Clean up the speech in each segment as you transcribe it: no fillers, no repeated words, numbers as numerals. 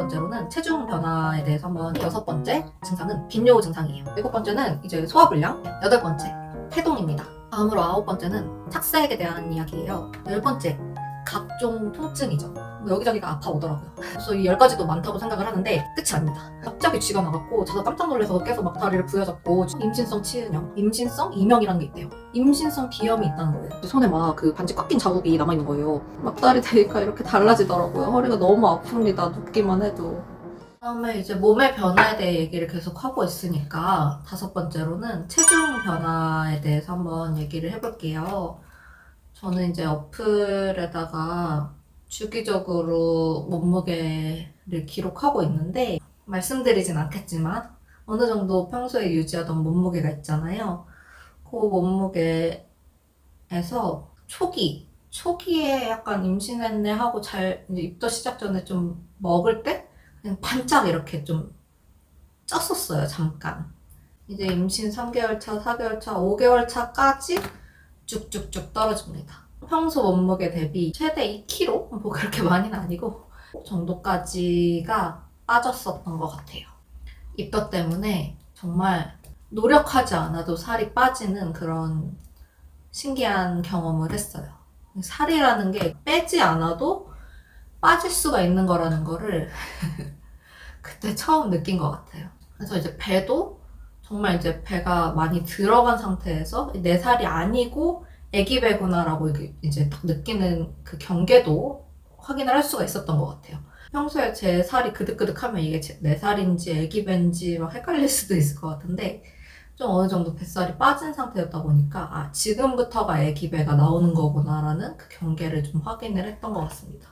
번째로는 체중 변화에 대해서 한번, 여섯 번째 증상은 빈뇨 증상이에요. 일곱 번째는 이제 소화불량, 여덟 번째 태동입니다. 다음으로 아홉 번째는 착색에 대한 이야기예요. 열 번째 각종 통증이죠. 여기저기가 아파오더라고요. 그래서 이 10가지도 많다고 생각을 하는데 끝이 아닙니다. 갑자기 쥐가 나갔고 저도 깜짝 놀라서 계속 막 다리를 부여잡고 임신성 치은형, 임신성 이명이라는 게 있대요. 임신성 비염이 있다는 거예요. 손에 막 그 반지 꽉 낀 자국이 남아있는 거예요. 막다리 대니까 이렇게 달라지더라고요. 허리가 너무 아픕니다. 눕기만 해도. 다음에 이제 몸의 변화에 대해 얘기를 계속 하고 있으니까 다섯 번째로는 체중 변화에 대해서 한번 얘기를 해볼게요. 저는 이제 어플에다가 주기적으로 몸무게를 기록하고 있는데 말씀드리진 않겠지만 어느 정도 평소에 유지하던 몸무게가 있잖아요. 그 몸무게에서 초기에 약간 임신했네 하고 잘 이제 입덧 시작 전에 좀 먹을 때 그냥 반짝 이렇게 좀 쪘었어요. 잠깐. 이제 임신 3개월 차, 4개월 차, 5개월 차까지 쭉쭉쭉 떨어집니다. 평소 몸무게 대비 최대 2kg? 뭐 그렇게 많이는 아니고 정도까지가 빠졌었던 것 같아요. 입덧 때문에 정말 노력하지 않아도 살이 빠지는 그런 신기한 경험을 했어요. 살이라는 게 빼지 않아도 빠질 수가 있는 거라는 거를 그때 처음 느낀 것 같아요. 그래서 이제 배도 정말 이제 배가 많이 들어간 상태에서 내 살이 아니고 애기 배구나라고 이제 딱 느끼는 그 경계도 확인을 할 수가 있었던 것 같아요. 평소에 제 살이 그득그득하면 이게 내 살인지 애기 배인지 막 헷갈릴 수도 있을 것 같은데 좀 어느 정도 뱃살이 빠진 상태였다 보니까 아, 지금부터가 애기 배가 나오는 거구나라는 그 경계를 좀 확인을 했던 것 같습니다.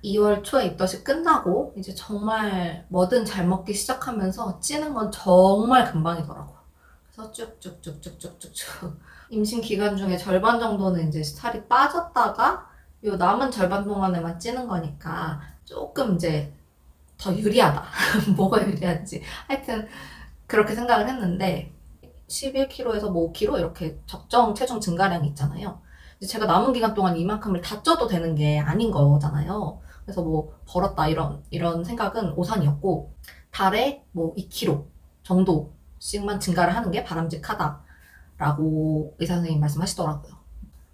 2월 초에 입덧이 끝나고 이제 정말 뭐든 잘 먹기 시작하면서 찌는 건 정말 금방이더라고요. 그래서 쭉쭉쭉쭉쭉쭉 임신 기간 중에 절반 정도는 이제 살이 빠졌다가 요 남은 절반 동안에만 찌는 거니까 조금 이제 더 유리하다. 뭐가 유리한지 하여튼 그렇게 생각을 했는데 11kg에서 뭐 5kg 이렇게 적정 체중 증가량이 있잖아요. 이제 제가 남은 기간 동안 이만큼을 다 쪄도 되는 게 아닌 거잖아요. 그래서 뭐 벌었다 이런 생각은 오산이었고 달에 뭐 2kg 정도씩만 증가를 하는 게 바람직하다라고 의사 선생님이 말씀하시더라고요.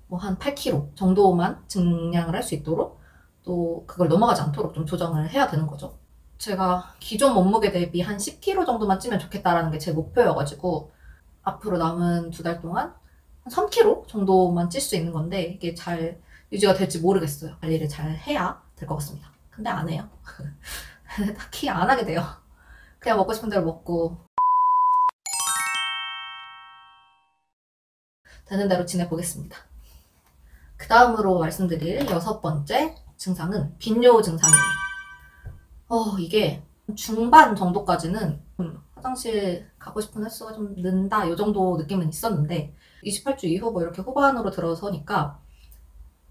뭐 한 8kg 정도만 증량을 할 수 있도록 또 그걸 넘어가지 않도록 좀 조정을 해야 되는 거죠. 제가 기존 몸무게 대비 한 10kg 정도만 찌면 좋겠다라는 게 제 목표여가지고 앞으로 남은 2달 동안 한 3kg 정도만 찔 수 있는 건데 이게 잘 유지가 될지 모르겠어요. 관리를 잘 해야 될 것 같습니다. 근데 안 해요. 딱히 안 하게 돼요. 그냥 먹고 싶은 대로 먹고 되는 대로 지내보겠습니다. 그 다음으로 말씀드릴 여섯 번째 증상은 빈뇨 증상이에요. 이게 중반 정도까지는 화장실 가고 싶은 횟수가 좀 는다 이 정도 느낌은 있었는데 28주 이후 뭐 이렇게 후반으로 들어서니까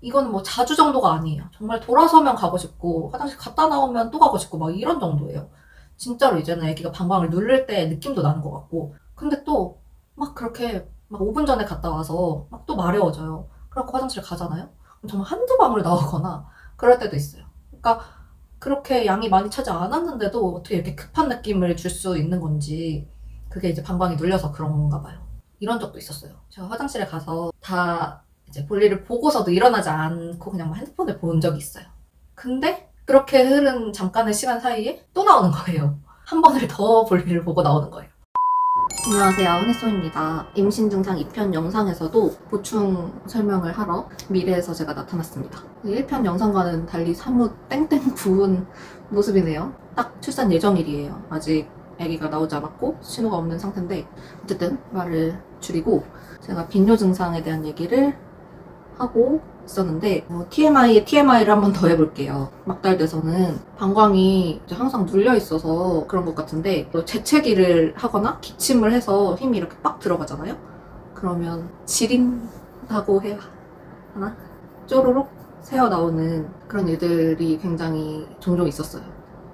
이건 뭐 자주 정도가 아니에요. 정말 돌아서면 가고 싶고 화장실 갔다 나오면 또 가고 싶고 막 이런 정도예요. 진짜로 이제는 애기가 방광을 누를 때 느낌도 나는 것 같고 근데 또 막 그렇게 막 5분 전에 갔다 와서 막 또 마려워져요. 그래서 화장실 가잖아요. 그럼 정말 한두 방울 나오거나 그럴 때도 있어요. 그러니까 그렇게 양이 많이 차지 않았는데도 어떻게 이렇게 급한 느낌을 줄 수 있는 건지 그게 이제 방광이 눌려서 그런가 봐요. 이런 적도 있었어요. 제가 화장실에 가서 다 이제 볼일을 보고서도 일어나지 않고 그냥 핸드폰을 본 적이 있어요. 근데 그렇게 흐른 잠깐의 시간 사이에 또 나오는 거예요. 한 번을 더 볼일을 보고 나오는 거예요. 안녕하세요, 흔히송입니다. 임신 증상 2편 영상에서도 보충 설명을 하러 미래에서 제가 나타났습니다. 1편 영상과는 달리 사뭇 땡땡 부은 모습이네요. 딱 출산 예정일이에요. 아직 아기가 나오지 않았고 신호가 없는 상태인데 어쨌든 말을 줄이고 제가 빈뇨 증상에 대한 얘기를 하고 있었는데 TMI에 TMI를 한 번 더 해볼게요. 막달돼서는 방광이 항상 눌려 있어서 그런 것 같은데 재채기를 하거나 기침을 해서 힘이 이렇게 빡 들어가잖아요. 그러면 지린다고 해야 하나? 쪼로록 새어 나오는 그런 일들이 굉장히 종종 있었어요.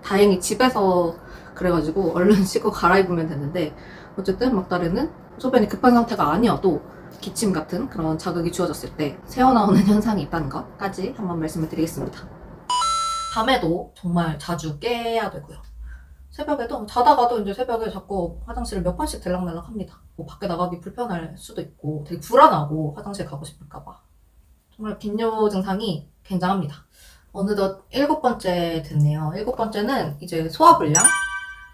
다행히 집에서 그래가지고 얼른 씻고 갈아입으면 됐는데 어쨌든 막달에는 소변이 급한 상태가 아니어도 기침 같은 그런 자극이 주어졌을 때 새어나오는 현상이 있다는 것까지 한번 말씀을 드리겠습니다. 밤에도 정말 자주 깨야 되고요. 새벽에도 자다가도 이제 새벽에 자꾸 화장실을 몇 번씩 들락날락 합니다. 뭐 밖에 나가기 불편할 수도 있고 되게 불안하고 화장실 가고 싶을까봐. 정말 빈뇨 증상이 굉장합니다. 어느덧 7번째 됐네요. 7번째는 이제 소화불량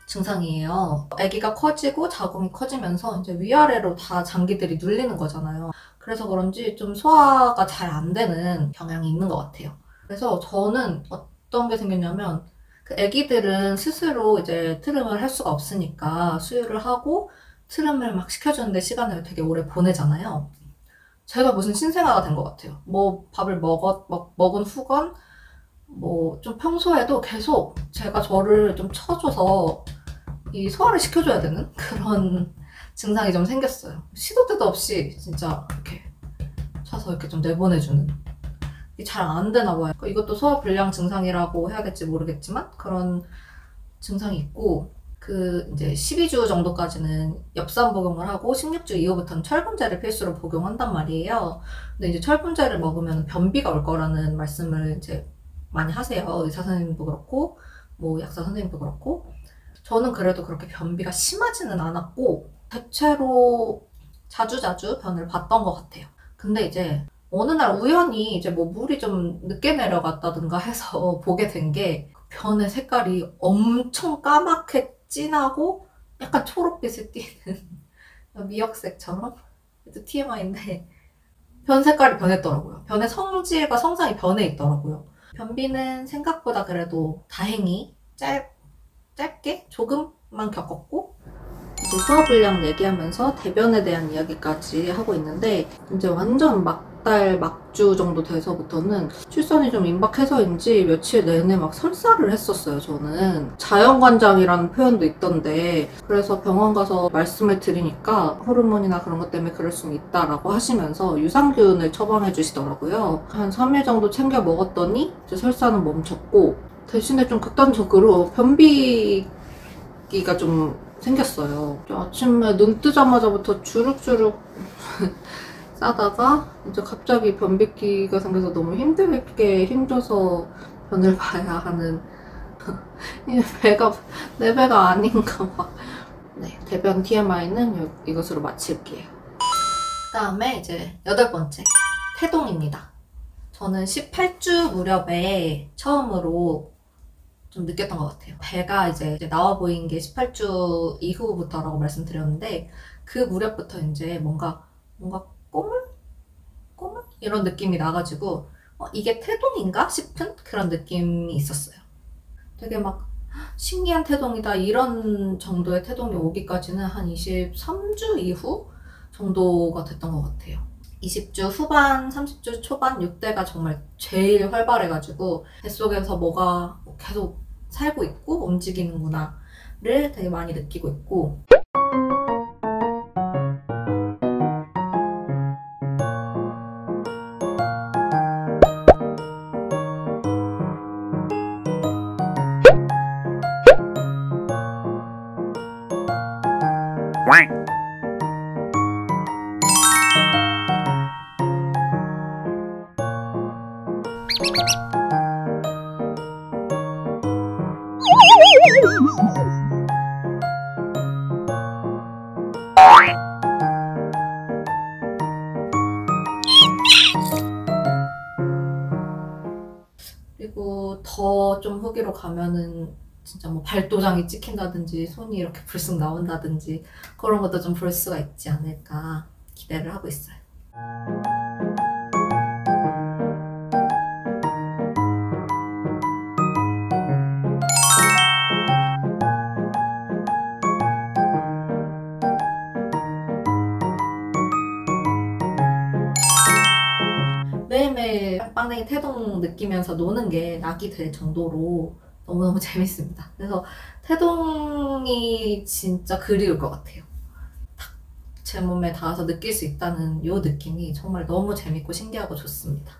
증상이에요. 아기가 커지고 자궁이 커지면서 이제 위아래로 다 장기들이 눌리는 거잖아요. 그래서 그런지 좀 소화가 잘 안 되는 경향이 있는 것 같아요. 그래서 저는 어떤 게 생겼냐면 그 아기들은 스스로 이제 트름을 할 수가 없으니까 수유를 하고 트름을 막 시켜주는데 시간을 되게 오래 보내잖아요. 제가 무슨 신생아가 된 것 같아요. 뭐 밥을 먹은 후건 뭐 좀 평소에도 계속 제가 저를 좀 쳐줘서 이 소화를 시켜줘야 되는 그런 증상이 좀 생겼어요. 시도 때도 없이 진짜 이렇게 쳐서 이렇게 좀 내보내주는. 이게 잘 안 되나 봐요. 이것도 소화불량 증상이라고 해야겠지 모르겠지만 그런 증상이 있고 그 이제 12주 정도까지는 엽산 복용을 하고 16주 이후부터는 철분제를 필수로 복용한단 말이에요. 근데 이제 철분제를 먹으면 변비가 올 거라는 말씀을 이제 많이 하세요. 의사 선생님도 그렇고 뭐 약사 선생님도 그렇고. 저는 그래도 그렇게 변비가 심하지는 않았고 대체로 자주자주 변을 봤던 것 같아요. 근데 이제 어느 날 우연히 이제 뭐 물이 좀 늦게 내려갔다든가 해서 보게 된 게 변의 색깔이 엄청 까맣게 진하고 약간 초록빛을 띠는 미역색처럼. 또 TMI인데 변 색깔이 변했더라고요. 변의 성질과 성상이 변해 있더라고요. 변비는 생각보다 그래도 다행히 짧게 조금만 겪었고 이제 소화불량 얘기하면서 대변에 대한 이야기까지 하고 있는데 이제 완전 막달 막주 정도 돼서부터는 출산이 좀 임박해서인지 며칠 내내 막 설사를 했었어요. 저는 자연관장이라는 표현도 있던데 그래서 병원 가서 말씀을 드리니까 호르몬이나 그런 것 때문에 그럴 수는 있다라고 하시면서 유산균을 처방해 주시더라고요. 한 3일 정도 챙겨 먹었더니 이제 설사는 멈췄고 대신에 좀 극단적으로 변비기가 좀 생겼어요. 아침에 눈 뜨자마자부터 주룩주룩 싸다가 이제 갑자기 변비기가 생겨서 너무 힘줘서 변을 봐야 하는 내 배가 아닌가 봐. 네, 대변 TMI는 이것으로 마칠게요. 그 다음에 이제 8번째 태동입니다. 저는 18주 무렵에 처음으로 좀 느꼈던 것 같아요. 배가 이제 나와 보인 게 18주 이후부터라고 말씀드렸는데 그 무렵부터 이제 뭔가 꼬물? 이런 느낌이 나가지고 이게 태동인가 싶은 그런 느낌이 있었어요. 되게 막 신기한 태동이다 이런 정도의 태동이 오기까지는 한 23주 이후 정도가 됐던 것 같아요. 20주 후반, 30주 초반, 6대가 정말 제일 활발해가지고 뱃속에서 뭐가 계속 살고 있고 움직이는구나를 되게 많이 느끼고 있고 그리고 더 좀 후기로 가면은 진짜 뭐 발도장이 찍힌다든지 손이 이렇게 불쑥 나온다든지 그런 것도 좀 볼 수가 있지 않을까 기대를 하고 있어요. 매일매일 빵댕이 태동 느끼면서 노는 게 낙이 될 정도로 너무너무 재밌습니다. 그래서 태동이 진짜 그리울 것 같아요. 딱 제 몸에 닿아서 느낄 수 있다는 이 느낌이 정말 너무 재밌고 신기하고 좋습니다.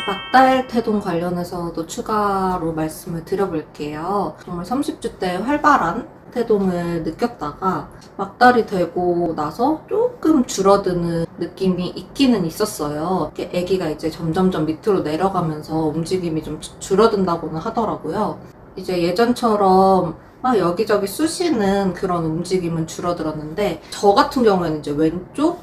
막달 태동 관련해서도 추가로 말씀을 드려볼게요. 정말 30주 때 활발한 태동을 느꼈다가 막달이 되고 나서 조금 줄어드는 느낌이 있기는 있었어요. 아기가 이제 점점점 밑으로 내려가면서 움직임이 좀 줄어든다고는 하더라고요. 이제 예전처럼 막 여기저기 쑤시는 그런 움직임은 줄어들었는데, 저 같은 경우에는 이제 왼쪽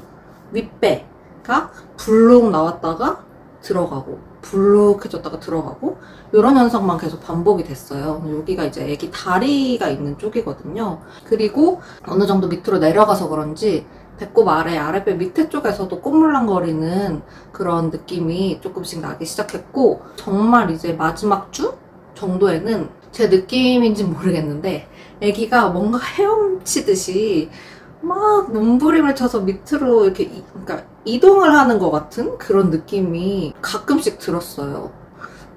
윗배가 불룩 나왔다가 들어가고 불룩해졌다가 들어가고 이런 현상만 계속 반복이 됐어요. 여기가 이제 애기 다리가 있는 쪽이거든요. 그리고 어느 정도 밑으로 내려가서 그런지 배꼽 아랫배 밑에 쪽에서도 꼬물랑거리는 그런 느낌이 조금씩 나기 시작했고, 정말 이제 마지막 주 정도에는 제 느낌인지 모르겠는데 애기가 뭔가 헤엄치듯이 막 몸부림을 쳐서 밑으로 이렇게 그러니까 이동을 하는 것 같은 그런 느낌이 가끔씩 들었어요.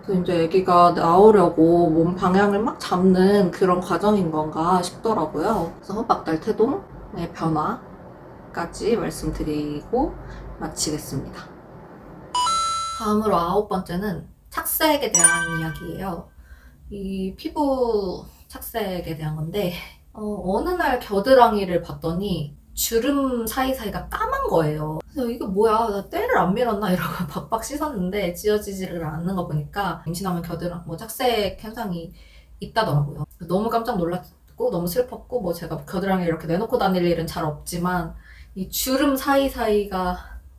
그래서 이제 아기가 나오려고 몸 방향을 막 잡는 그런 과정인 건가 싶더라고요. 그래서 막달 태동의 변화까지 말씀드리고 마치겠습니다. 다음으로 9번째는 착색에 대한 이야기예요. 이 피부 착색에 대한 건데, 어느 날 겨드랑이를 봤더니 주름 사이사이가 까만 거예요. 그래서 이게 뭐야, 나 때를 안 밀었나 이러고 박박 씻었는데 지워지지를 않는 거 보니까 임신하면 겨드랑이 착색 현상이 있다더라고요. 너무 깜짝 놀랐고 너무 슬펐고, 뭐 제가 겨드랑이 이렇게 내놓고 다닐 일은 잘 없지만 이 주름 사이사이가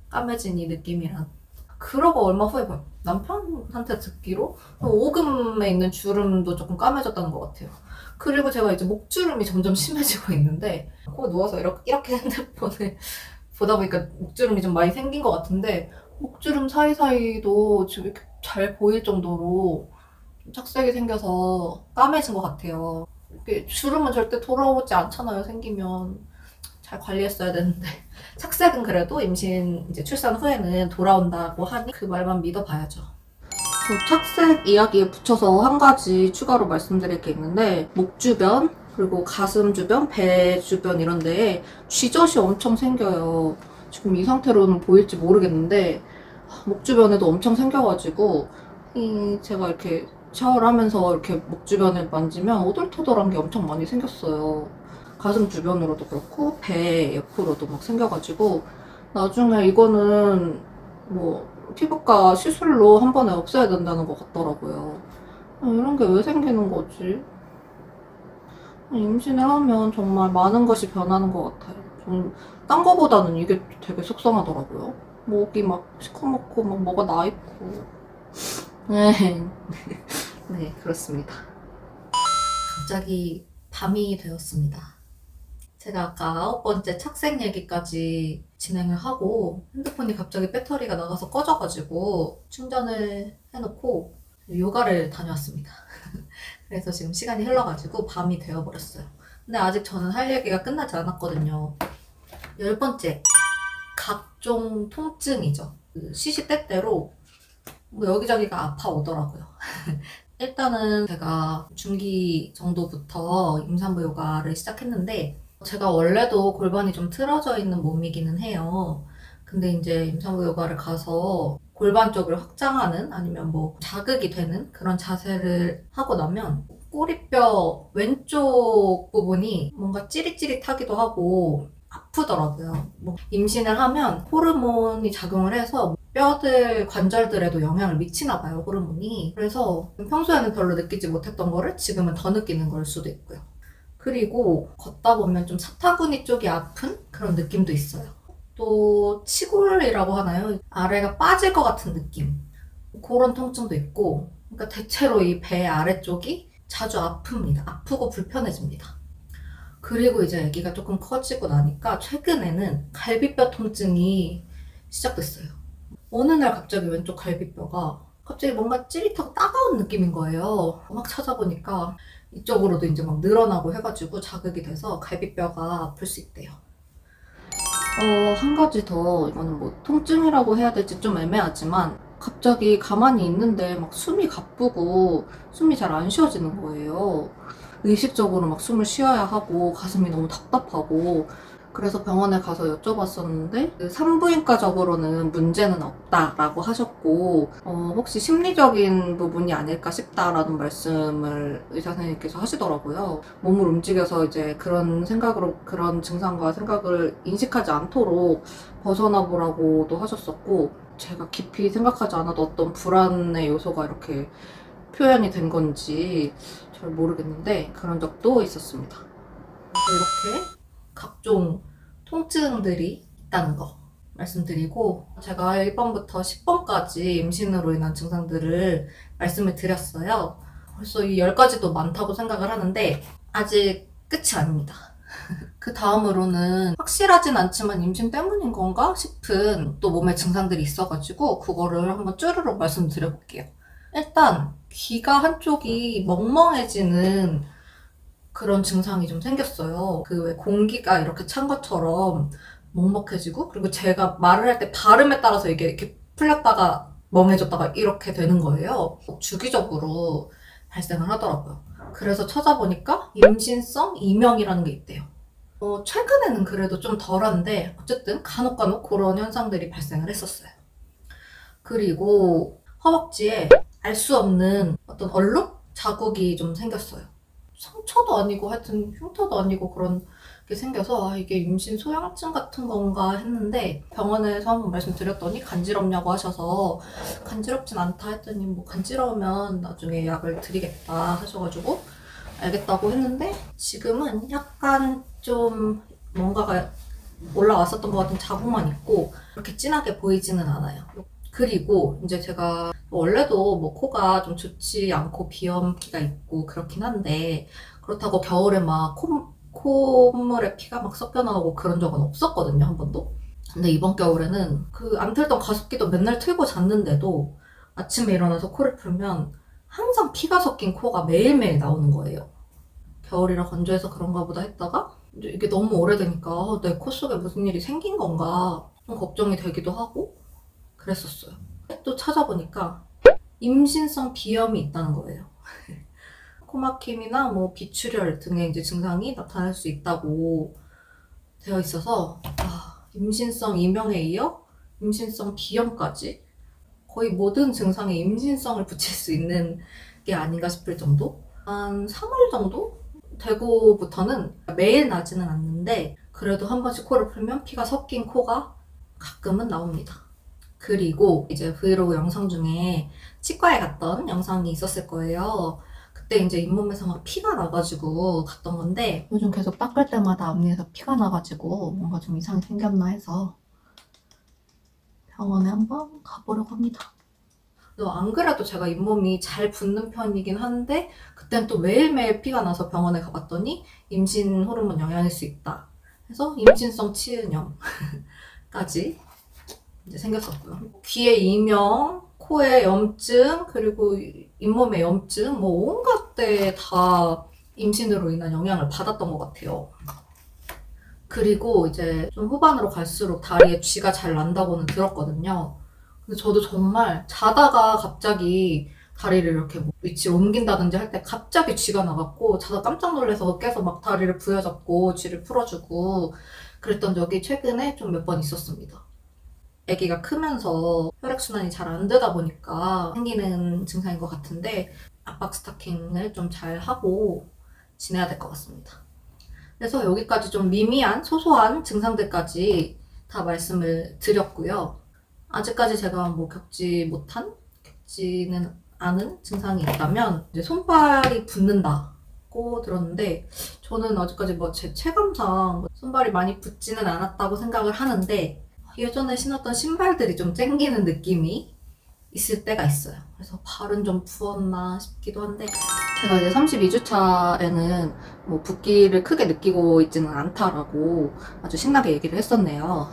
까매진 이 느낌이란, 그러고 얼마 후에 남편한테 듣기로 오금에 있는 주름도 조금 까매졌다는 것 같아요. 그리고 제가 이제 목주름이 점점 심해지고 있는데, 누워서 이렇게 핸드폰을 보다 보니까 목주름이 좀 많이 생긴 것 같은데, 목주름 사이사이도 지금 이렇게 잘 보일 정도로 좀 착색이 생겨서 까매진 것 같아요. 이렇게 주름은 절대 돌아오지 않잖아요, 생기면. 잘 관리했어야 되는데. 착색은 그래도 임신 이제 출산 후에는 돌아온다고 하니 그 말만 믿어봐야죠. 착색 이야기에 붙여서 한 가지 추가로 말씀드릴 게 있는데, 목 주변 그리고 가슴 주변, 배 주변 이런 데에 쥐젖이 엄청 생겨요. 지금 이 상태로는 보일지 모르겠는데 목 주변에도 엄청 생겨가지고 제가 이렇게 샤워를 하면서 이렇게 목 주변을 만지면 오돌토돌한 게 엄청 많이 생겼어요. 가슴 주변으로도 그렇고 배 옆으로도 막 생겨가지고 나중에 이거는 뭐 피부과 시술로 한 번에 없애야 된다는 것 같더라고요. 이런 게 왜 생기는 거지? 임신을 하면 정말 많은 것이 변하는 것 같아요. 좀 딴 거보다는 이게 되게 속상하더라고요. 목이 막 시커멓고 막 뭐가 나 있고. 네, 네, 그렇습니다. 갑자기 밤이 되었습니다. 제가 아까 9번째 착색 얘기까지 진행을 하고 핸드폰이 갑자기 배터리가 나가서 꺼져가지고 충전을 해놓고 요가를 다녀왔습니다. 그래서 지금 시간이 흘러가지고 밤이 되어버렸어요. 근데 아직 저는 할 얘기가 끝나지 않았거든요. 10번째, 각종 통증이죠. 시시때때로 뭐 여기저기가 아파오더라고요. 일단은 제가 중기 정도부터 임산부 요가를 시작했는데, 제가 원래도 골반이 좀 틀어져 있는 몸이기는 해요. 근데 이제 임산부 요가를 가서 골반 쪽을 확장하는, 아니면 뭐 자극이 되는 그런 자세를 하고 나면 꼬리뼈 왼쪽 부분이 뭔가 찌릿찌릿하기도 하고 아프더라고요. 뭐 임신을 하면 호르몬이 작용을 해서 뼈들, 관절들에도 영향을 미치나 봐요, 호르몬이. 그래서 평소에는 별로 느끼지 못했던 거를 지금은 더 느끼는 걸 수도 있고요. 그리고 걷다 보면 좀 사타구니 쪽이 아픈 그런 느낌도 있어요. 또 치골이라고 하나요? 아래가 빠질 것 같은 느낌. 그런 통증도 있고, 그러니까 대체로 이 배 아래쪽이 자주 아픕니다. 아프고 불편해집니다. 그리고 이제 아기가 조금 커지고 나니까 최근에는 갈비뼈 통증이 시작됐어요. 어느 날 갑자기 왼쪽 갈비뼈가 갑자기 뭔가 찌릿하고 따가운 느낌인 거예요. 막 찾아보니까 이쪽으로도 이제 막 늘어나고 해가지고 자극이 돼서 갈비뼈가 아플 수 있대요. 한 가지 더, 이거는 뭐 통증이라고 해야 될지 좀 애매하지만 갑자기 가만히 있는데 막 숨이 가쁘고 숨이 잘 안 쉬어지는 거예요. 의식적으로 막 숨을 쉬어야 하고 가슴이 너무 답답하고 그래서 병원에 가서 여쭤봤었는데 그 산부인과적으로는 문제는 없다라고 하셨고 혹시 심리적인 부분이 아닐까 싶다라는 말씀을 의사 선생님께서 하시더라고요. 몸을 움직여서 이제 그런 생각으로 그런 증상과 생각을 인식하지 않도록 벗어나 보라고도 하셨었고, 제가 깊이 생각하지 않아도 어떤 불안의 요소가 이렇게 표현이 된 건지 잘 모르겠는데 그런 적도 있었습니다. 이렇게 각종 통증들이 있다는 거 말씀드리고, 제가 1번부터 10번까지 임신으로 인한 증상들을 말씀을 드렸어요. 벌써 이 10가지도 많다고 생각을 하는데 아직 끝이 아닙니다. 그 다음으로는 확실하진 않지만 임신 때문인 건가 싶은 또 몸에 증상들이 있어가지고 그거를 한번 쭈르륵 말씀드려볼게요. 일단 귀가 한쪽이 멍멍해지는 그런 증상이 좀 생겼어요. 그 왜 공기가 이렇게 찬 것처럼 먹먹해지고, 그리고 제가 말을 할 때 발음에 따라서 이게 이렇게 풀렸다가 멍해졌다가 이렇게 되는 거예요. 주기적으로 발생을 하더라고요. 그래서 찾아보니까 임신성 이명이라는 게 있대요. 최근에는 그래도 좀 덜한데 어쨌든 간혹 그런 현상들이 발생을 했었어요. 그리고 허벅지에 알 수 없는 어떤 얼룩? 자국이 좀 생겼어요. 상처도 아니고 하여튼 흉터도 아니고 그런 게 생겨서 이게 임신 소양증 같은 건가 했는데, 병원에서 한번 말씀드렸더니 간지럽냐고 하셔서 간지럽진 않다 했더니 뭐 간지러우면 나중에 약을 드리겠다 하셔가지고 알겠다고 했는데, 지금은 약간 좀 뭔가가 올라왔었던 것 같은 자국만 있고 그렇게 진하게 보이지는 않아요. 그리고 이제 제가 원래도 뭐 코가 좀 좋지 않고 비염기가 있고 그렇긴 한데, 그렇다고 겨울에 막 콧물에 피가 막 섞여 나오고 그런 적은 없었거든요, 한 번도. 근데 이번 겨울에는 그 안 틀던 가습기도 맨날 틀고 잤는데도 아침에 일어나서 코를 풀면 항상 피가 섞인 코가 매일매일 나오는 거예요. 겨울이라 건조해서 그런가 보다 했다가 이게 너무 오래되니까 내 코 속에 무슨 일이 생긴 건가 좀 걱정이 되기도 하고 그랬었어요. 또 찾아보니까 임신성 비염이 있다는 거예요. 코막힘이나 뭐 비출혈 등의 이제 증상이 나타날 수 있다고 되어 있어서 임신성 이명에 이어 임신성 비염까지 거의 모든 증상에 임신성을 붙일 수 있는 게 아닌가 싶을 정도? 한 3월 정도 되고부터는 매일 나지는 않는데 그래도 한 번씩 코를 풀면 피가 섞인 코가 가끔은 나옵니다. 그리고 이제 브이로그 영상 중에 치과에 갔던 영상이 있었을 거예요. 그때 이제 잇몸에서 막 피가 나가지고 갔던 건데, 요즘 계속 닦을 때마다 앞니에서 피가 나가지고 뭔가 좀 이상이 생겼나 해서 병원에 한번 가보려고 합니다. 안 그래도 제가 잇몸이 잘 붓는 편이긴 한데 그땐 또 매일매일 피가 나서 병원에 가봤더니 임신 호르몬 영향일 수 있다 해서 임신성 치은염까지 이제 생겼었고요. 귀에 이명, 코에 염증, 그리고 잇몸에 염증, 뭐 온갖 데 다 임신으로 인한 영향을 받았던 것 같아요. 그리고 이제 좀 후반으로 갈수록 다리에 쥐가 잘 난다고는 들었거든요. 근데 저도 정말 자다가 갑자기 다리를 이렇게 뭐 위치를 옮긴다든지 할 때 갑자기 쥐가 나갔고, 자다 깜짝 놀라서 깨서 막 다리를 부여잡고 쥐를 풀어주고 그랬던 적이 최근에 좀 몇 번 있었습니다. 아기가 크면서 혈액순환이 잘 안 되다 보니까 생기는 증상인 것 같은데 압박 스타킹을 좀 잘 하고 지내야 될 것 같습니다. 그래서 여기까지 좀 미미한 소소한 증상들까지 다 말씀을 드렸고요. 아직까지 제가 뭐 겪지는 않은 증상이 있다면 이제 손발이 붓는다고 들었는데, 저는 아직까지 뭐 제 체감상 손발이 많이 붓지는 않았다고 생각을 하는데 예전에 신었던 신발들이 좀 쨍기는 느낌이 있을 때가 있어요. 그래서 발은 좀 부었나 싶기도 한데, 제가 이제 32주차에는 뭐 붓기를 크게 느끼고 있지는 않다라고 아주 신나게 얘기를 했었네요.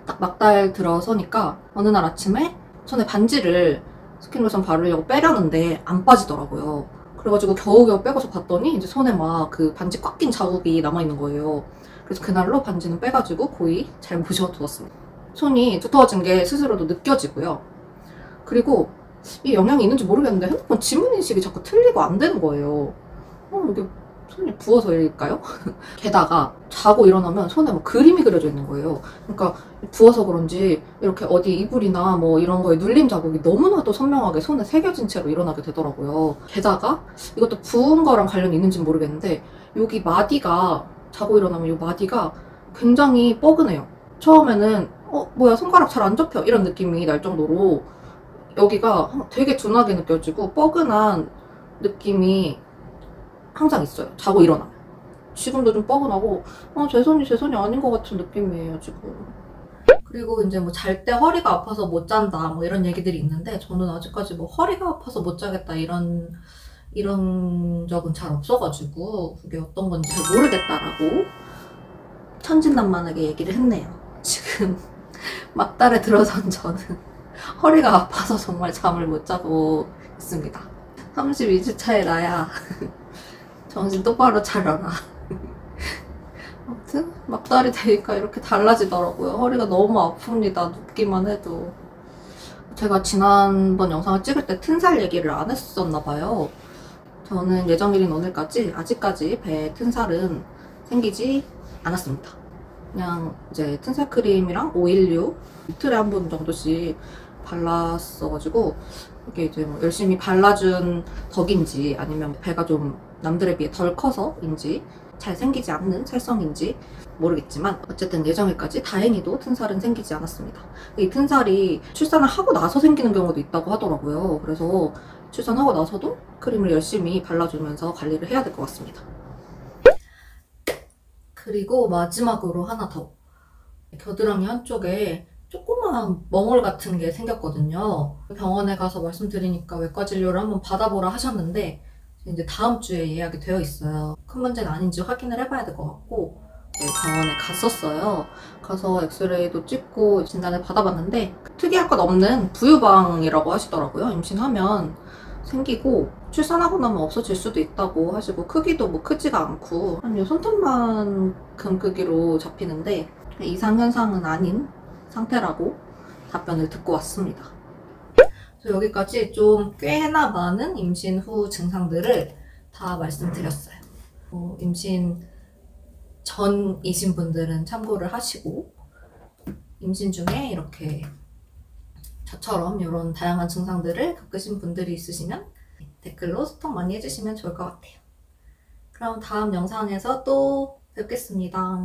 딱 막달 들어서니까 어느 날 아침에 손에 반지를 스킨로션 바르려고 빼려는데 안 빠지더라고요. 그래가지고 겨우겨우 빼고서 봤더니 이제 손에 막 그 반지 꽉 낀 자국이 남아있는 거예요. 그래서 그날로 반지는 빼가지고 거의 잘 모셔두었습니다. 손이 두터워진 게 스스로도 느껴지고요. 그리고 이 영향이 있는지 모르겠는데 핸드폰 지문 인식이 자꾸 틀리고 안 되는 거예요. 이게 손이 부어서일까요? 게다가 자고 일어나면 손에 뭐 그림이 그려져 있는 거예요. 그러니까 부어서 그런지 이렇게 어디 이불이나 뭐 이런 거에 눌림 자국이 너무나도 선명하게 손에 새겨진 채로 일어나게 되더라고요. 게다가 이것도 부은 거랑 관련이 있는지는 모르겠는데 여기 마디가, 자고 일어나면 이 마디가 굉장히 뻐근해요. 처음에는 뭐야 손가락 잘 안 접혀 이런 느낌이 날 정도로 여기가 되게 둔하게 느껴지고 뻐근한 느낌이 항상 있어요. 자고 일어나면. 지금도 좀 뻐근하고 제 손이 아닌 것 같은 느낌이에요 지금. 그리고 이제 뭐 잘 때 허리가 아파서 못 잔다 뭐 이런 얘기들이 있는데, 저는 아직까지 뭐 허리가 아파서 못 자겠다 이런 적은 잘 없어가지고 그게 어떤 건지 잘 모르겠다라고 천진난만하게 얘기를 했네요. 지금 막달에 들어선 저는 허리가 아파서 정말 잠을 못 자고 있습니다. 32주차에 나야 정신 똑바로 차려라. 아무튼 막달이 되니까 이렇게 달라지더라고요. 허리가 너무 아픕니다. 눕기만 해도. 제가 지난번 영상을 찍을 때 튼살 얘기를 안 했었나 봐요. 저는 예정일인 오늘까지 아직까지 배에 튼살은 생기지 않았습니다. 그냥 이제 튼살 크림이랑 오일류 이틀에 한 번 정도씩 발랐어가지고 이게 이제 뭐 열심히 발라준 덕인지 아니면 배가 좀 남들에 비해 덜 커서인지 잘 생기지 않는 살성인지 모르겠지만 어쨌든 예정일까지 다행히도 튼살은 생기지 않았습니다. 이 튼살이 출산을 하고 나서 생기는 경우도 있다고 하더라고요. 그래서 출산하고 나서도 크림을 열심히 발라주면서 관리를 해야 될 것 같습니다. 그리고 마지막으로 하나 더. 겨드랑이 한쪽에 조그마한 멍울 같은 게 생겼거든요. 병원에 가서 말씀드리니까 외과 진료를 한번 받아보라 하셨는데 이제 다음 주에 예약이 되어 있어요. 큰 문제는 아닌지 확인을 해봐야 될 것 같고 병원에 갔었어요. 가서 엑스레이도 찍고 진단을 받아봤는데 특이할 것 없는 부유방이라고 하시더라고요. 임신하면 생기고 출산하고 나면 없어질 수도 있다고 하시고 크기도 뭐 크지가 않고 한 요 손톱만큼 크기로 잡히는데 이상현상은 아닌 상태라고 답변을 듣고 왔습니다. 그래서 여기까지 좀 꽤나 많은 임신 후 증상들을 다 말씀드렸어요. 임신 전이신 분들은 참고를 하시고 임신 중에 이렇게 저처럼 이런 다양한 증상들을 겪으신 분들이 있으시면 댓글로 소통 많이 해주시면 좋을 것 같아요. 그럼 다음 영상에서 또 뵙겠습니다.